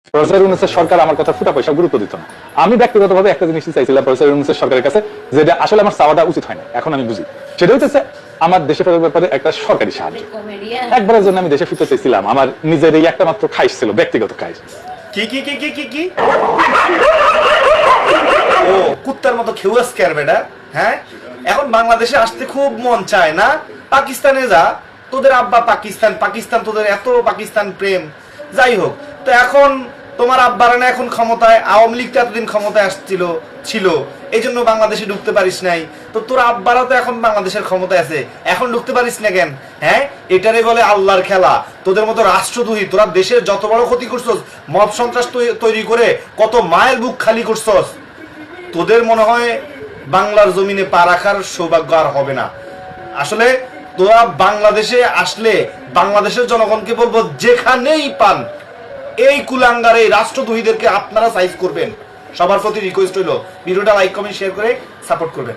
Professor ইউনূসের সরকার আমার কথা ফুটা পয়সা গুরুত্ব দিত না। আমি ব্যক্তিগতভাবে একটা জিনিস চাইছিলাম প্রফেসর ইউনূসের সরকারের কাছে, যেটা আসলে আমার চাওয়াটা উচিত হয় না, এখন আমি বুঝি। সেটা হচ্ছে আমার দেশে ফেরার ব্যাপারে একটা সরকারি সাহায্য। একবারের জন্য আমি দেশে ফিরতে চাইছিলাম, আমার নিজের এই একটা মাত্র খাইশ ছিল, ব্যক্তিগত খাইশ। কি কি কি কি কি কি ও কুত্তার মতো খেউয়াস কেয়ার বেটা। হ্যাঁ, এখন বাংলাদেশে আসতে খুব মন চায় না? পাকিস্তানে যা, তোদের আব্বা পাকিস্তান, পাকিস্তান তোদের এত পাকিস্তান প্রেম। যাই হোক, তো এখন তোমার আব্বারা না এখন ক্ষমতায়, আওয়ামী লীগ তো এতদিন ক্ষমতায় ছিল, এই জন্য বাংলাদেশে ঢুকতে পারিস নাই। তো তোর আব্বারা তো এখন বাংলাদেশের ক্ষমতায় আছে, এখন ঢুকতে পারিস না কেন? হ্যাঁ, এটারে বলে আল্লাহর খেলা। তোদের মতো রাষ্ট্রদ্রোহী, তোরা দেশের যত বড় ক্ষতি করছস, মব সন্ত্রাস তৈরি করে কত মায়ের বুক খালি করছস, তোদের মনে হয় বাংলার জমিনে পা রাখার সৌভাগ্য আর হবে না। আসলে তোরা বাংলাদেশে আসলে বাংলাদেশের জনগণকে বলবো, যেখানেই পান এই কুলাঙ্গার এই রাষ্ট্রদ্রোহীদেরকে আপনারা সাইজ করবেন। সবার প্রতি রিকোয়েস্ট হইল ভিডিওটা লাইক কমেন্ট শেয়ার করে সাপোর্ট করবেন।